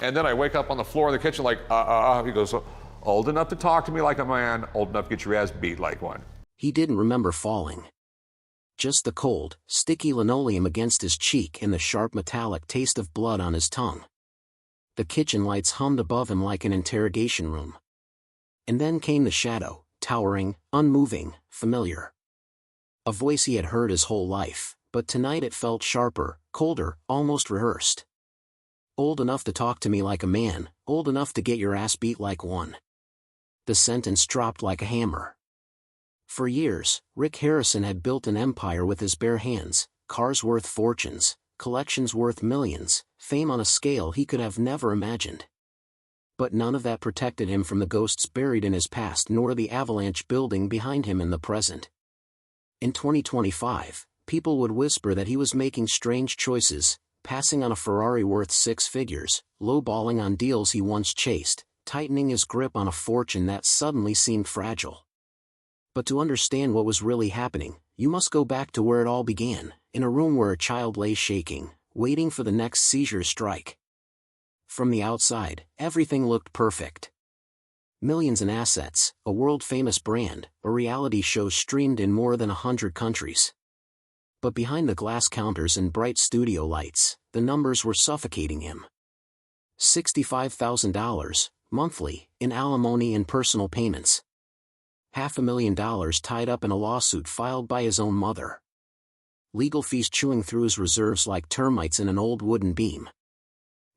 And then I wake up on the floor in the kitchen like, He goes, old enough to talk to me like a man, old enough to get your ass beat like one. He didn't remember falling. Just the cold, sticky linoleum against his cheek and the sharp metallic taste of blood on his tongue. The kitchen lights hummed above him like an interrogation room. And then came the shadow, towering, unmoving, familiar. A voice he had heard his whole life, but tonight it felt sharper, colder, almost rehearsed. Old enough to talk to me like a man, old enough to get your ass beat like one. The sentence dropped like a hammer. For years, Rick Harrison had built an empire with his bare hands, cars worth fortunes, collections worth millions, fame on a scale he could have never imagined. But none of that protected him from the ghosts buried in his past nor the avalanche building behind him in the present. In 2025, people would whisper that he was making strange choices, passing on a Ferrari worth six figures, lowballing on deals he once chased, tightening his grip on a fortune that suddenly seemed fragile. But to understand what was really happening, you must go back to where it all began, in a room where a child lay shaking, waiting for the next seizure strike. From the outside, everything looked perfect. Millions in assets, a world-famous brand, a reality show streamed in more than 100 countries. But behind the glass counters and bright studio lights, the numbers were suffocating him. $65,000, monthly, in alimony and personal payments. $500,000 tied up in a lawsuit filed by his own mother. Legal fees chewing through his reserves like termites in an old wooden beam.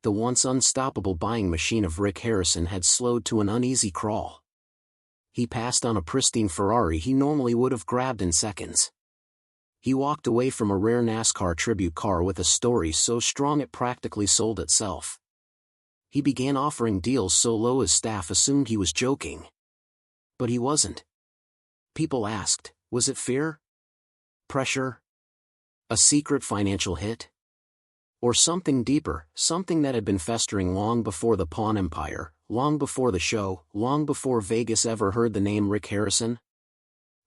The once unstoppable buying machine of Rick Harrison had slowed to an uneasy crawl. He passed on a pristine Ferrari he normally would have grabbed in seconds. He walked away from a rare NASCAR tribute car with a story so strong it practically sold itself. He began offering deals so low his staff assumed he was joking. But he wasn't. People asked, was it fear? Pressure? A secret financial hit? Or something deeper, something that had been festering long before the Pawn Empire, long before the show, long before Vegas ever heard the name Rick Harrison?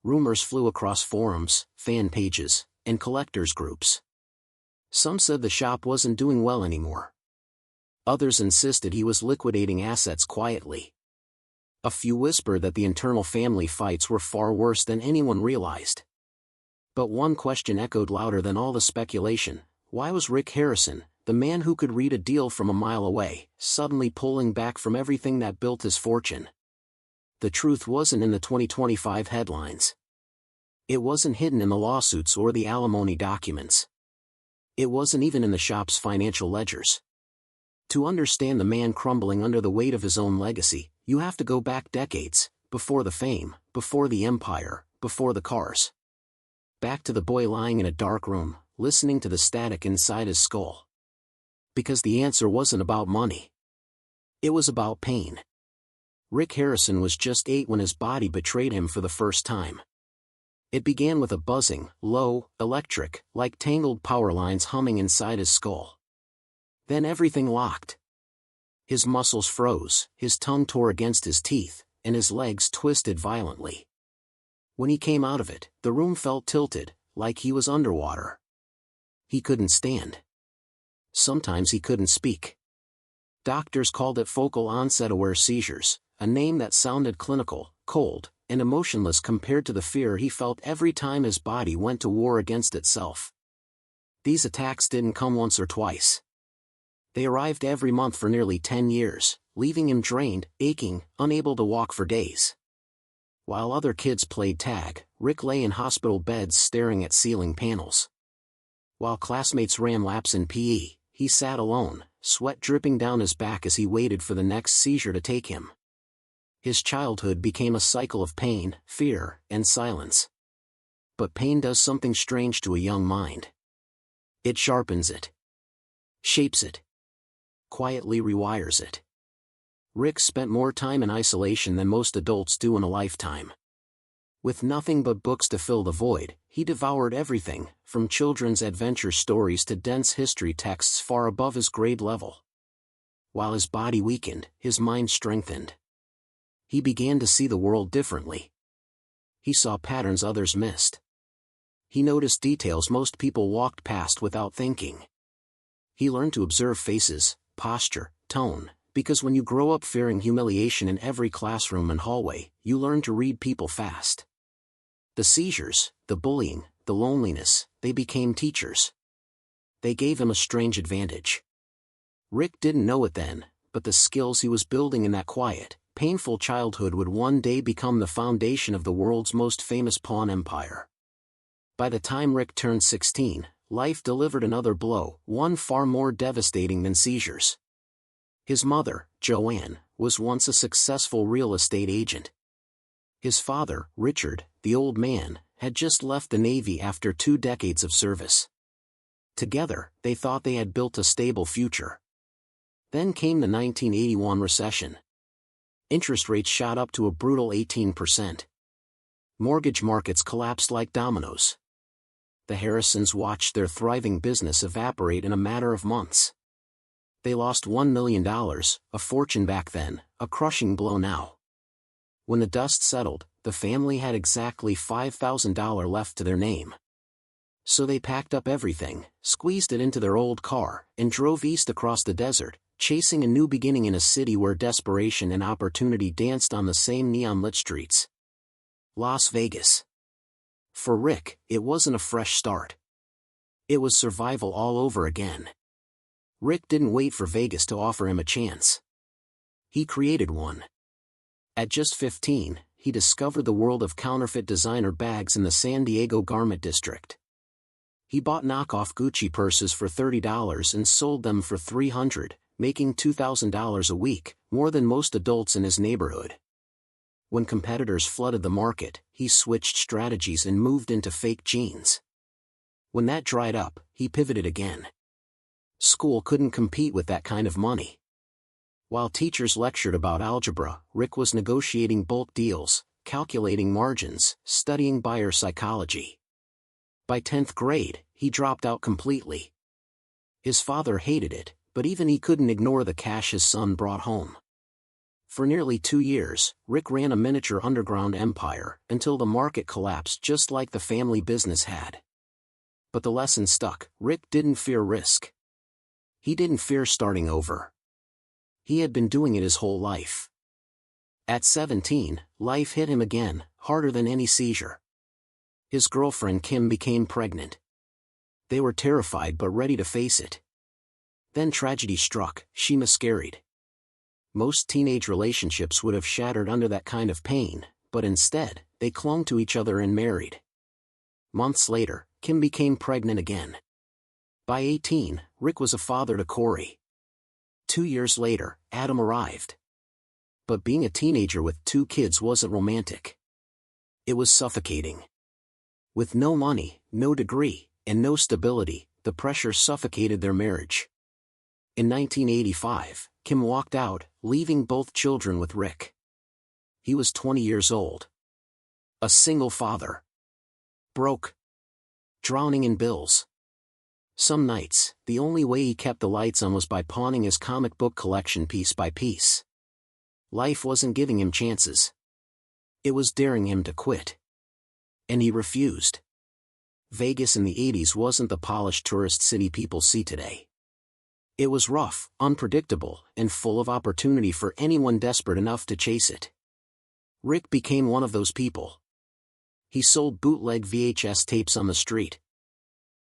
Rumors flew across forums, fan pages, and collectors groups. Some said the shop wasn't doing well anymore. Others insisted he was liquidating assets quietly. A few whispered that the internal family fights were far worse than anyone realized. But one question echoed louder than all the speculation: why was Rick Harrison, the man who could read a deal from a mile away, suddenly pulling back from everything that built his fortune? The truth wasn't in the 2025 headlines. It wasn't hidden in the lawsuits or the alimony documents. It wasn't even in the shop's financial ledgers. To understand the man crumbling under the weight of his own legacy, you have to go back decades, before the fame, before the empire, before the cars. Back to the boy lying in a dark room, listening to the static inside his skull. Because the answer wasn't about money. It was about pain. Rick Harrison was just 8 when his body betrayed him for the first time. It began with a buzzing, low, electric, like tangled power lines humming inside his skull. Then everything locked. His muscles froze, his tongue tore against his teeth, and his legs twisted violently. When he came out of it, the room felt tilted, like he was underwater. He couldn't stand. Sometimes he couldn't speak. Doctors called it focal onset aware seizures, a name that sounded clinical, cold, and emotionless compared to the fear he felt every time his body went to war against itself. These attacks didn't come once or twice. They arrived every month for nearly 10 years, leaving him drained, aching, unable to walk for days. While other kids played tag, Rick lay in hospital beds staring at ceiling panels. While classmates ran laps in PE, he sat alone, sweat dripping down his back as he waited for the next seizure to take him. His childhood became a cycle of pain, fear, and silence. But pain does something strange to a young mind. It sharpens it. Shapes it. Quietly rewires it. Rick spent more time in isolation than most adults do in a lifetime. With nothing but books to fill the void, he devoured everything, from children's adventure stories to dense history texts far above his grade level. While his body weakened, his mind strengthened. He began to see the world differently. He saw patterns others missed. He noticed details most people walked past without thinking. He learned to observe faces, posture, tone, because when you grow up fearing humiliation in every classroom and hallway, you learn to read people fast. The seizures, the bullying, the loneliness, they became teachers. They gave him a strange advantage. Rick didn't know it then, but the skills he was building in that quiet, painful childhood would one day become the foundation of the world's most famous pawn empire. By the time Rick turned 16, life delivered another blow, one far more devastating than seizures. His mother, Joanne, was once a successful real estate agent. His father, Richard, the old man, had just left the Navy after 2 decades of service. Together, they thought they had built a stable future. Then came the 1981 recession. Interest rates shot up to a brutal 18%. Mortgage markets collapsed like dominoes. The Harrisons watched their thriving business evaporate in a matter of months. They lost $1 million, a fortune back then, a crushing blow now. When the dust settled, the family had exactly $5,000 left to their name. So they packed up everything, squeezed it into their old car, and drove east across the desert, chasing a new beginning in a city where desperation and opportunity danced on the same neon-lit streets. Las Vegas. For Rick, it wasn't a fresh start. It was survival all over again. Rick didn't wait for Vegas to offer him a chance. He created one. At just 15, he discovered the world of counterfeit designer bags in the San Diego garment district. He bought knockoff Gucci purses for $30 and sold them for $300, making $2,000 a week, more than most adults in his neighborhood. When competitors flooded the market, he switched strategies and moved into fake jeans. When that dried up, he pivoted again. School couldn't compete with that kind of money. While teachers lectured about algebra, Rick was negotiating bulk deals, calculating margins, studying buyer psychology. By 10th grade, he dropped out completely. His father hated it, but even he couldn't ignore the cash his son brought home. For nearly 2 years, Rick ran a miniature underground empire, until the market collapsed just like the family business had. But the lesson stuck. Rick didn't fear risk. He didn't fear starting over. He had been doing it his whole life. At 17, life hit him again, harder than any seizure. His girlfriend Kim became pregnant. They were terrified but ready to face it. Then tragedy struck. She miscarried. Most teenage relationships would have shattered under that kind of pain, but instead, they clung to each other and married. Months later, Kim became pregnant again. By 18, Rick was a father to Corey. 2 years later, Adam arrived. But being a teenager with 2 kids wasn't romantic. It was suffocating. With no money, no degree, and no stability, the pressure suffocated their marriage. In 1985, Kim walked out, leaving both children with Rick. He was 20 years old. A single father. Broke. Drowning in bills. Some nights, the only way he kept the lights on was by pawning his comic book collection piece by piece. Life wasn't giving him chances. It was daring him to quit. And he refused. Vegas in the 80s wasn't the polished tourist city people see today. It was rough, unpredictable, and full of opportunity for anyone desperate enough to chase it. Rick became one of those people. He sold bootleg VHS tapes on the street.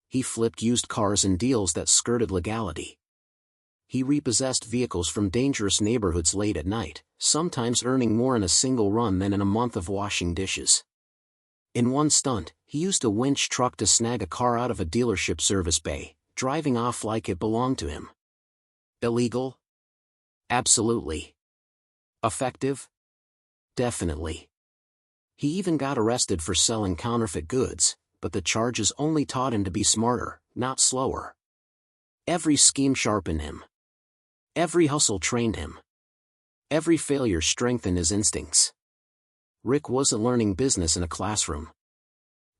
He flipped used cars in deals that skirted legality. He repossessed vehicles from dangerous neighborhoods late at night, sometimes earning more in a single run than in a month of washing dishes. In one stunt, he used a winch truck to snag a car out of a dealership service bay, driving off like it belonged to him. Illegal? Absolutely. Effective? Definitely. He even got arrested for selling counterfeit goods, but the charges only taught him to be smarter, not slower. Every scheme sharpened him. Every hustle trained him. Every failure strengthened his instincts. Rick wasn't learning business in a classroom.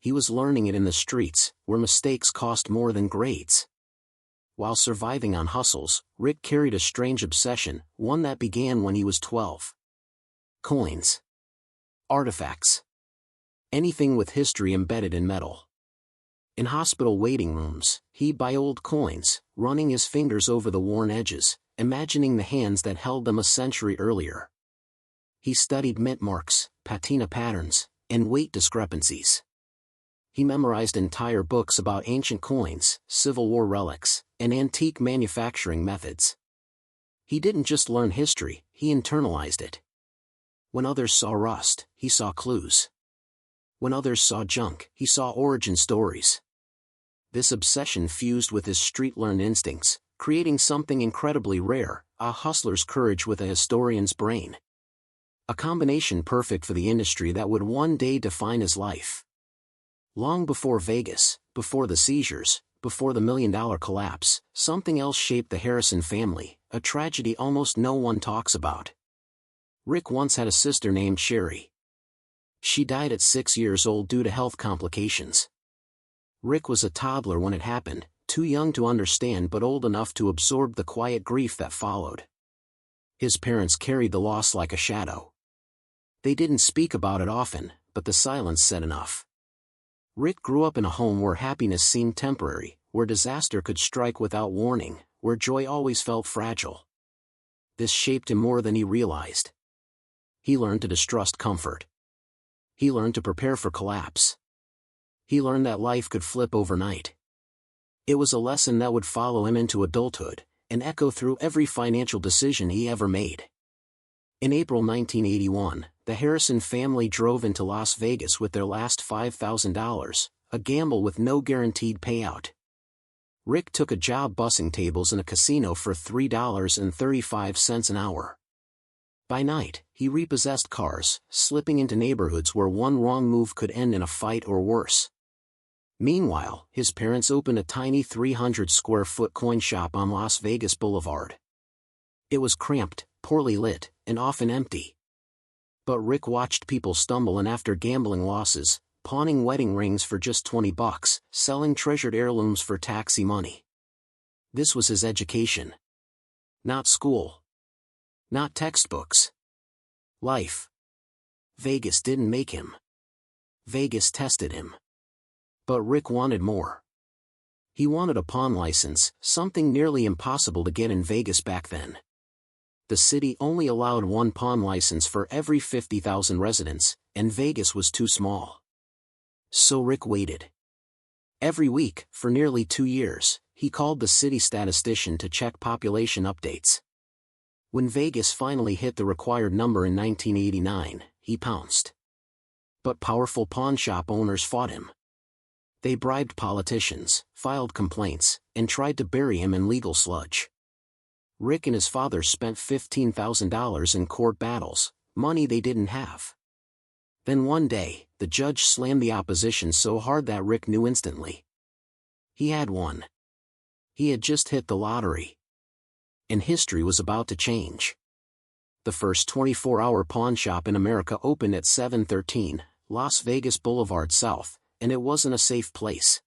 He was learning it in the streets, where mistakes cost more than grades. While surviving on hustles, Rick carried a strange obsession, one that began when he was 12. Coins. Artifacts. Anything with history embedded in metal. In hospital waiting rooms, he'd buy old coins, running his fingers over the worn edges, imagining the hands that held them a century earlier. He studied mint marks, patina patterns, and weight discrepancies. He memorized entire books about ancient coins, Civil War relics, and antique manufacturing methods. He didn't just learn history, he internalized it. When others saw rust, he saw clues. When others saw junk, he saw origin stories. This obsession fused with his street-learned instincts, creating something incredibly rare, a hustler's courage with a historian's brain. A combination perfect for the industry that would one day define his life. Long before Vegas, before the seizures, before the $1 million collapse, something else shaped the Harrison family, a tragedy almost no one talks about. Rick once had a sister named Sherry. She died at 6 years old due to health complications. Rick was a toddler when it happened, too young to understand but old enough to absorb the quiet grief that followed. His parents carried the loss like a shadow. They didn't speak about it often, but the silence said enough. Rick grew up in a home where happiness seemed temporary, where disaster could strike without warning, where joy always felt fragile. This shaped him more than he realized. He learned to distrust comfort. He learned to prepare for collapse. He learned that life could flip overnight. It was a lesson that would follow him into adulthood, and echo through every financial decision he ever made. In April 1981, the Harrison family drove into Las Vegas with their last $5,000, a gamble with no guaranteed payout. Rick took a job bussing tables in a casino for $3.35 an hour. By night, he repossessed cars, slipping into neighborhoods where one wrong move could end in a fight or worse. Meanwhile, his parents opened a tiny 300-square-foot coin shop on Las Vegas Boulevard. It was cramped, poorly lit, and often empty. But Rick watched people stumble in after gambling losses, pawning wedding rings for just $20, selling treasured heirlooms for taxi money. This was his education. Not school. Not textbooks. Life. Vegas didn't make him. Vegas tested him. But Rick wanted more. He wanted a pawn license, something nearly impossible to get in Vegas back then. The city only allowed one pawn license for every 50,000 residents, and Vegas was too small. So Rick waited. Every week, for nearly 2 years, he called the city statistician to check population updates. When Vegas finally hit the required number in 1989, he pounced. But powerful pawn shop owners fought him. They bribed politicians, filed complaints, and tried to bury him in legal sludge. Rick and his father spent $15,000 in court battles, money they didn't have. Then one day, the judge slammed the opposition so hard that Rick knew instantly. He had won. He had just hit the lottery. And history was about to change. The first 24-hour pawn shop in America opened at 713 Las Vegas Boulevard South, and it wasn't a safe place.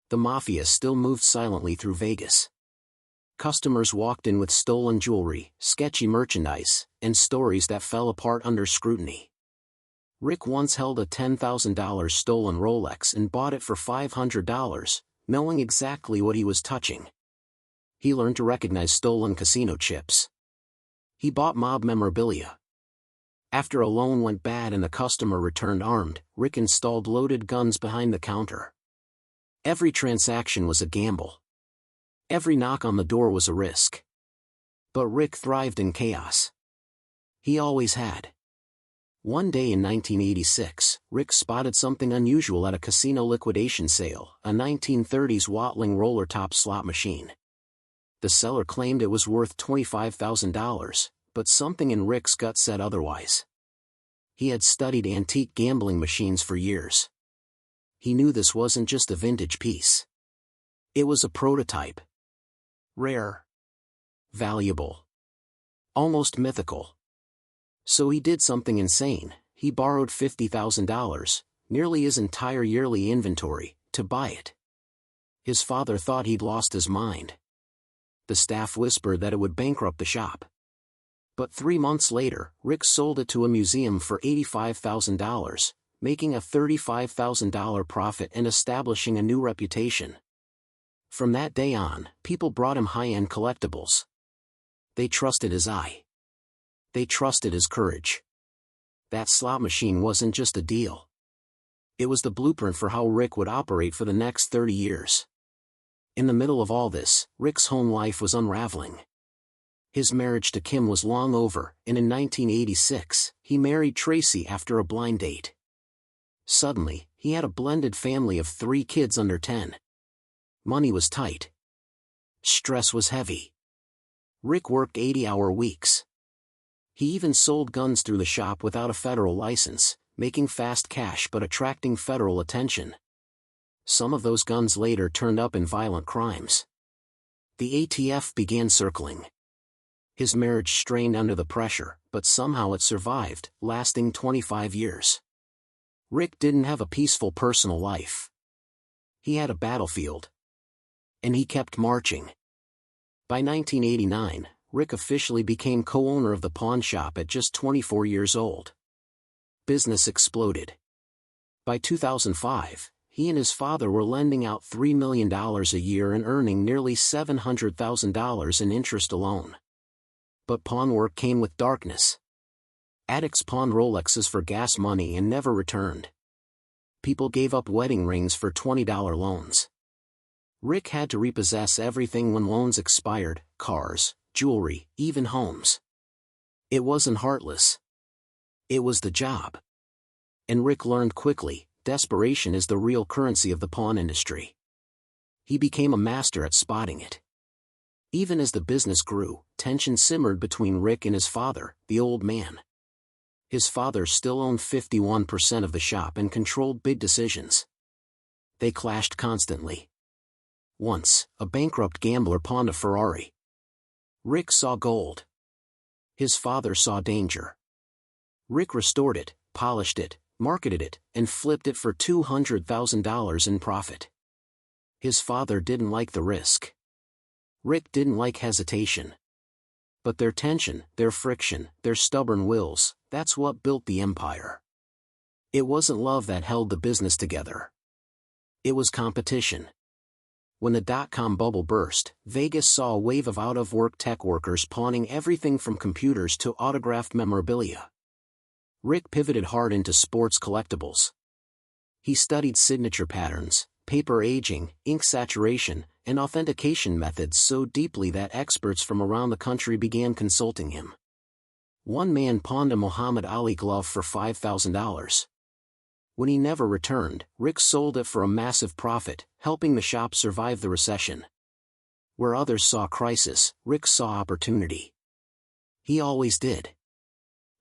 The mafia still moved silently through Vegas. Customers walked in with stolen jewelry, sketchy merchandise, and stories that fell apart under scrutiny. Rick once held a $10,000 stolen Rolex and bought it for $500, knowing exactly what he was touching. He learned to recognize stolen casino chips. He bought mob memorabilia. After a loan went bad and the customer returned armed, Rick installed loaded guns behind the counter. Every transaction was a gamble. Every knock on the door was a risk. But Rick thrived in chaos. He always had. One day in 1986, Rick spotted something unusual at a casino liquidation sale, a 1930s Watling roller-top slot machine. The seller claimed it was worth $25,000, but something in Rick's gut said otherwise. He had studied antique gambling machines for years. He knew this wasn't just a vintage piece. It was a prototype. Rare. Valuable. Almost mythical. So he did something insane. He borrowed $50,000, nearly his entire yearly inventory, to buy it. His father thought he'd lost his mind. The staff whispered that it would bankrupt the shop. But 3 months later, Rick sold it to a museum for $85,000, making a $35,000 profit and establishing a new reputation. From that day on, people brought him high-end collectibles. They trusted his eye. They trusted his courage. That slot machine wasn't just a deal. It was the blueprint for how Rick would operate for the next 30 years. In the middle of all this, Rick's home life was unraveling. His marriage to Kim was long over, and in 1986, he married Tracy after a blind date. Suddenly, he had a blended family of 3 kids under 10. Money was tight. Stress was heavy. Rick worked 80-hour weeks. He even sold guns through the shop without a federal license, making fast cash but attracting federal attention. Some of those guns later turned up in violent crimes. The ATF began circling. His marriage strained under the pressure, but somehow it survived, lasting 25 years. Rick didn't have a peaceful personal life. He had a battlefield. And he kept marching. By 1989, Rick officially became co-owner of the pawn shop at just 24 years old. Business exploded. By 2005, he and his father were lending out $3 million a year and earning nearly $700,000 in interest alone. But pawn work came with darkness. Addicts pawned Rolexes for gas money and never returned. People gave up wedding rings for $20 loans. Rick had to repossess everything when loans expired: cars, jewelry, even homes. It wasn't heartless. It was the job. And Rick learned quickly, desperation is the real currency of the pawn industry. He became a master at spotting it. Even as the business grew, tension simmered between Rick and his father, the old man. His father still owned 51% of the shop and controlled big decisions. They clashed constantly. Once, a bankrupt gambler pawned a Ferrari. Rick saw gold. His father saw danger. Rick restored it, polished it, marketed it, and flipped it for $200,000 in profit. His father didn't like the risk. Rick didn't like hesitation. But their tension, their friction, their stubborn wills, that's what built the empire. It wasn't love that held the business together. It was competition. When the dot-com bubble burst, Vegas saw a wave of out-of-work tech workers pawning everything from computers to autographed memorabilia. Rick pivoted hard into sports collectibles. He studied signature patterns, paper aging, ink saturation, and authentication methods so deeply that experts from around the country began consulting him. One man pawned a Muhammad Ali glove for $5,000. When he never returned, Rick sold it for a massive profit, helping the shop survive the recession. Where others saw crisis, Rick saw opportunity. He always did.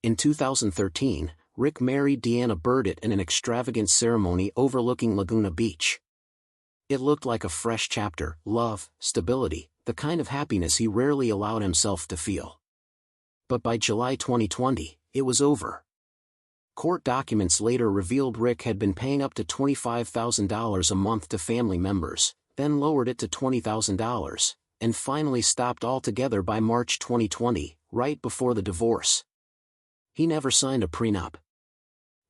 In 2013, Rick married Deanna Burdett in an extravagant ceremony overlooking Laguna Beach. It looked like a fresh chapter: love, stability, the kind of happiness he rarely allowed himself to feel. But by July 2020, it was over. Court documents later revealed Rick had been paying up to $25,000 a month to family members, then lowered it to $20,000, and finally stopped altogether by March 2020, right before the divorce. He never signed a prenup.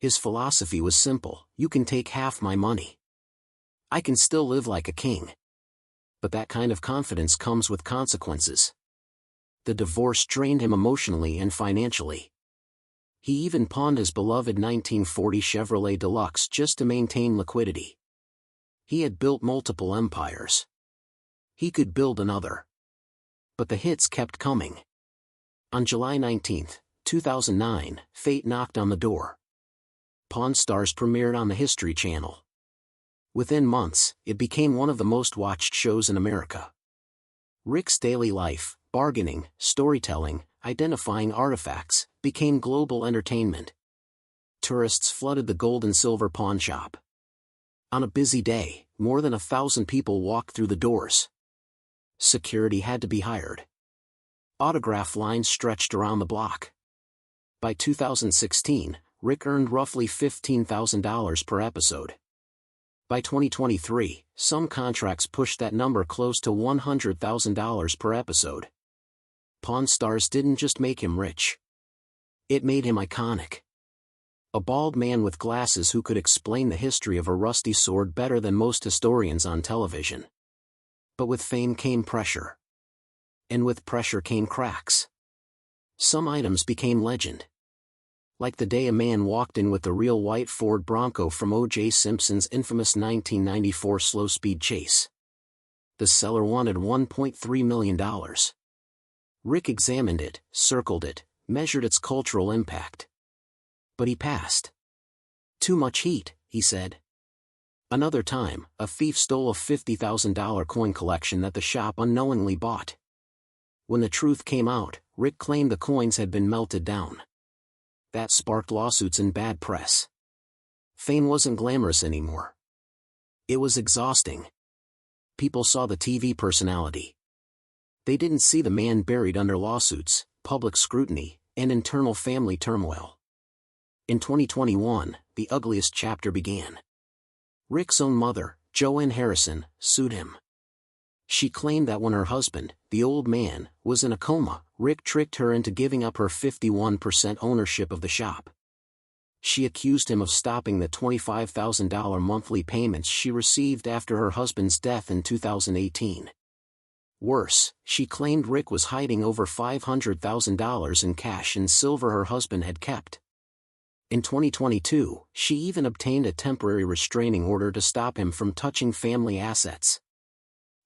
His philosophy was simple: you can take half my money. I can still live like a king. But that kind of confidence comes with consequences. The divorce drained him emotionally and financially. He even pawned his beloved 1940 Chevrolet Deluxe just to maintain liquidity. He had built multiple empires. He could build another. But the hits kept coming. On July 19, 2009, fate knocked on the door. Pawn Stars premiered on the History Channel. Within months, it became one of the most watched shows in America. Rick's daily life, bargaining, storytelling, identifying artifacts, became global entertainment. Tourists flooded the gold and silver pawn shop. On a busy day, more than 1,000 people walked through the doors. Security had to be hired. Autograph lines stretched around the block. By 2016, Rick earned roughly $15,000 per episode. By 2023, some contracts pushed that number close to $100,000 per episode. Pawn Stars didn't just make him rich. It made him iconic. A bald man with glasses who could explain the history of a rusty sword better than most historians on television. But with fame came pressure. And with pressure came cracks. Some items became legend. Like the day a man walked in with the real white Ford Bronco from O.J. Simpson's infamous 1994 slow-speed chase. The seller wanted $1.3 million. Rick examined it, circled it, measured its cultural impact. But he passed. Too much heat, he said. Another time, a thief stole a $50,000 coin collection that the shop unknowingly bought. When the truth came out, Rick claimed the coins had been melted down. That sparked lawsuits and bad press. Fame wasn't glamorous anymore. It was exhausting. People saw the TV personality. They didn't see the man buried under lawsuits, public scrutiny, and internal family turmoil. In 2021, the ugliest chapter began. Rick's own mother, Joanne Harrison, sued him. She claimed that when her husband, the old man, was in a coma, Rick tricked her into giving up her 51% ownership of the shop. She accused him of stopping the $25,000 monthly payments she received after her husband's death in 2018. Worse, she claimed Rick was hiding over $500,000 in cash and silver her husband had kept. In 2022, she even obtained a temporary restraining order to stop him from touching family assets.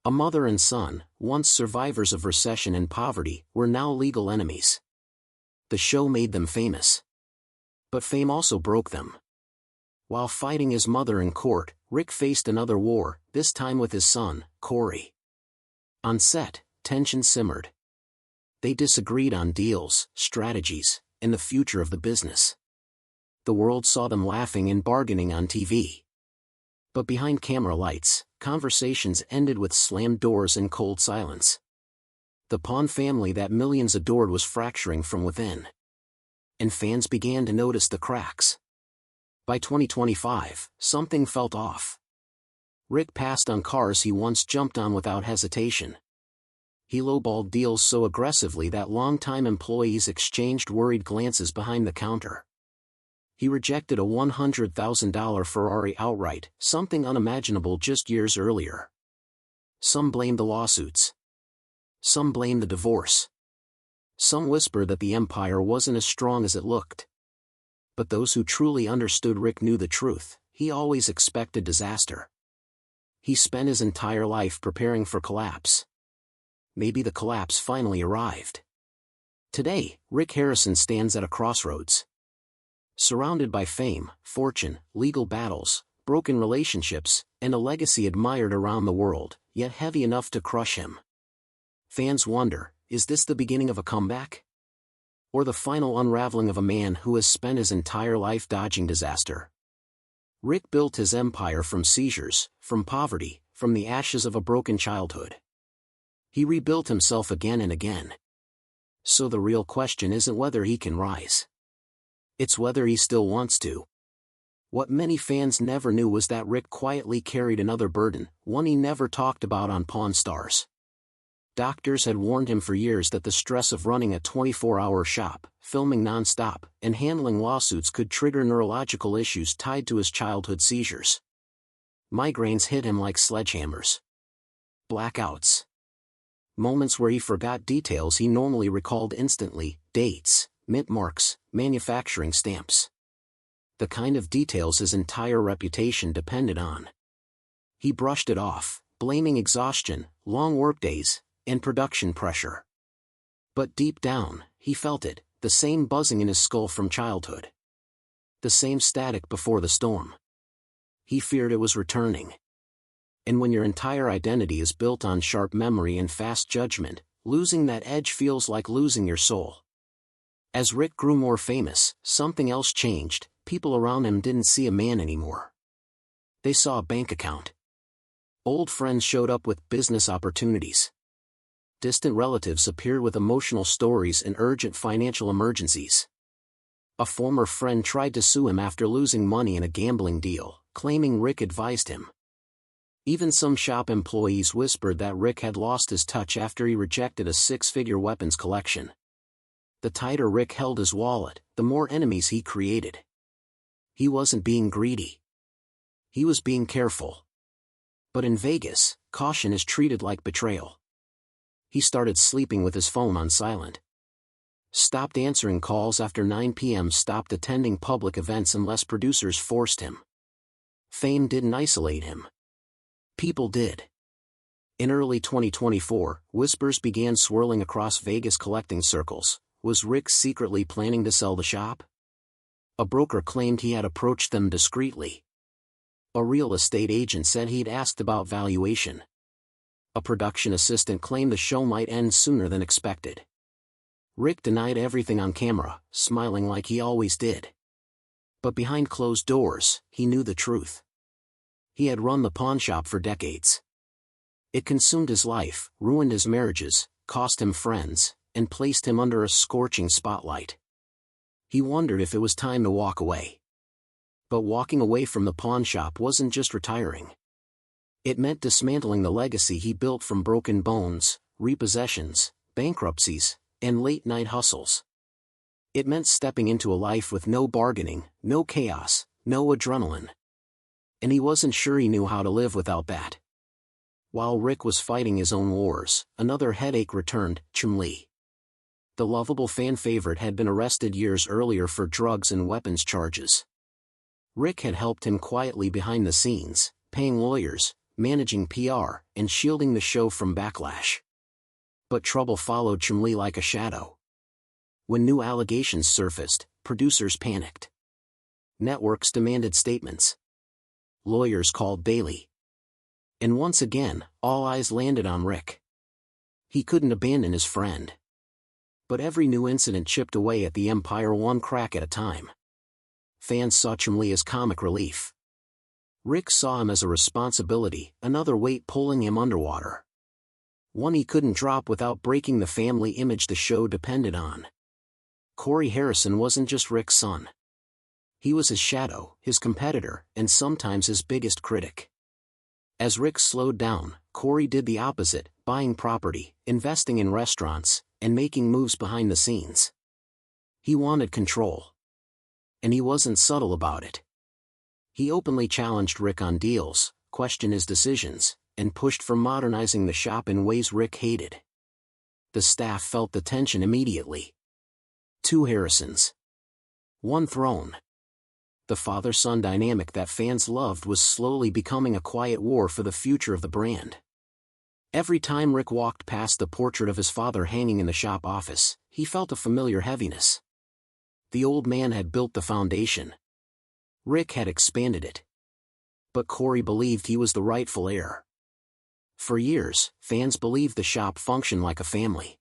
A mother and son, once survivors of recession and poverty, were now legal enemies. The show made them famous. But fame also broke them. While fighting his mother in court, Rick faced another war, this time with his son, Corey. On set, tension simmered. They disagreed on deals, strategies, and the future of the business. The world saw them laughing and bargaining on TV. But behind camera lights, conversations ended with slammed doors and cold silence. The Pawn family that millions adored was fracturing from within. And fans began to notice the cracks. By 2025, something felt off. Rick passed on cars he once jumped on without hesitation. He lowballed deals so aggressively that longtime employees exchanged worried glances behind the counter. He rejected a $100,000 Ferrari outright, something unimaginable just years earlier. Some blamed the lawsuits. Some blamed the divorce. Some whispered that the empire wasn't as strong as it looked. But those who truly understood Rick knew the truth: he always expected disaster. He spent his entire life preparing for collapse. Maybe the collapse finally arrived. Today, Rick Harrison stands at a crossroads. Surrounded by fame, fortune, legal battles, broken relationships, and a legacy admired around the world, yet heavy enough to crush him. Fans wonder, is this the beginning of a comeback? Or the final unraveling of a man who has spent his entire life dodging disaster? Rick built his empire from seizures, from poverty, from the ashes of a broken childhood. He rebuilt himself again and again. So the real question isn't whether he can rise. It's whether he still wants to. What many fans never knew was that Rick quietly carried another burden, one he never talked about on Pawn Stars. Doctors had warned him for years that the stress of running a 24-hour shop, filming non-stop, and handling lawsuits could trigger neurological issues tied to his childhood seizures. Migraines hit him like sledgehammers. Blackouts. Moments where he forgot details he normally recalled instantly: dates, mint marks, manufacturing stamps. The kind of details his entire reputation depended on. He brushed it off, blaming exhaustion, long workdays, and production pressure. But deep down, he felt it, the same buzzing in his skull from childhood. The same static before the storm. He feared it was returning. And when your entire identity is built on sharp memory and fast judgment, losing that edge feels like losing your soul. As Rick grew more famous, something else changed. People around him didn't see a man anymore. They saw a bank account. Old friends showed up with business opportunities. Distant relatives appeared with emotional stories and urgent financial emergencies. A former friend tried to sue him after losing money in a gambling deal, claiming Rick advised him. Even some shop employees whispered that Rick had lost his touch after he rejected a six-figure weapons collection. The tighter Rick held his wallet, the more enemies he created. He wasn't being greedy. He was being careful. But in Vegas, caution is treated like betrayal. he started sleeping with his phone on silent. Stopped answering calls after 9 p.m. Stopped attending public events unless producers forced him. Fame didn't isolate him. People did. In early 2024, whispers began swirling across Vegas collecting circles. Was Rick secretly planning to sell the shop? A broker claimed he had approached them discreetly. A real estate agent said he'd asked about valuation. A production assistant claimed the show might end sooner than expected. Rick denied everything on camera, smiling like he always did. But behind closed doors, he knew the truth. He had run the pawn shop for decades. It consumed his life, ruined his marriages, cost him friends, and placed him under a scorching spotlight. He wondered if it was time to walk away. But walking away from the pawn shop wasn't just retiring. It meant dismantling the legacy he built from broken bones, repossessions, bankruptcies, and late-night hustles. It meant stepping into a life with no bargaining, no chaos, no adrenaline. And he wasn't sure he knew how to live without that. While Rick was fighting his own wars, another headache returned. Chumlee. The lovable fan favorite had been arrested years earlier for drugs and weapons charges. Rick had helped him quietly behind the scenes, paying lawyers, managing PR, and shielding the show from backlash. But trouble followed Chumlee like a shadow. When new allegations surfaced, producers panicked. Networks demanded statements. Lawyers called Bailey. And once again, all eyes landed on Rick. He couldn't abandon his friend. But every new incident chipped away at the empire one crack at a time. Fans saw Chumlee as comic relief. Rick saw him as a responsibility, another weight pulling him underwater. One he couldn't drop without breaking the family image the show depended on. Corey Harrison wasn't just Rick's son. He was his shadow, his competitor, and sometimes his biggest critic. As Rick slowed down, Corey did the opposite, buying property, investing in restaurants, and making moves behind the scenes. He wanted control. And he wasn't subtle about it. He openly challenged Rick on deals, questioned his decisions, and pushed for modernizing the shop in ways Rick hated. The staff felt the tension immediately. 2 Harrisons. 1 throne. The father-son dynamic that fans loved was slowly becoming a quiet war for the future of the brand. Every time Rick walked past the portrait of his father hanging in the shop office, he felt a familiar heaviness. The old man had built the foundation. Rick had expanded it. But Corey believed he was the rightful heir. For years, fans believed the shop functioned like a family.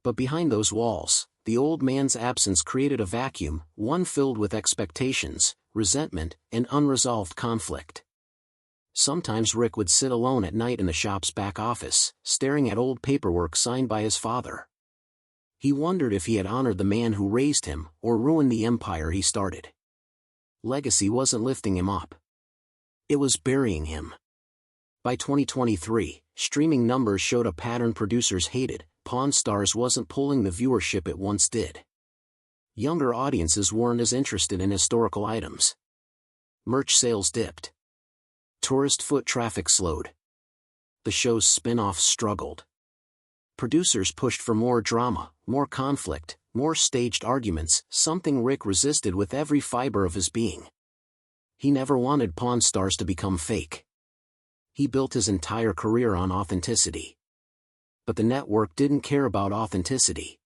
But behind those walls, the old man's absence created a vacuum, one filled with expectations, resentment, and unresolved conflict. Sometimes Rick would sit alone at night in the shop's back office, staring at old paperwork signed by his father. He wondered if he had honored the man who raised him, or ruined the empire he started. Legacy wasn't lifting him up. It was burying him. By 2023, streaming numbers showed a pattern producers hated. Pawn Stars wasn't pulling the viewership it once did. Younger audiences weren't as interested in historical items. Merch sales dipped. Tourist foot traffic slowed. The show's spin-offs struggled. Producers pushed for more drama, more conflict, more staged arguments, something Rick resisted with every fiber of his being. He never wanted Pawn Stars to become fake. He built his entire career on authenticity. But the network didn't care about authenticity.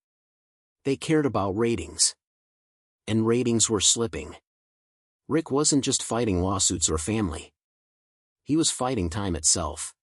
They cared about ratings. And ratings were slipping. Rick wasn't just fighting lawsuits or family. He was fighting time itself.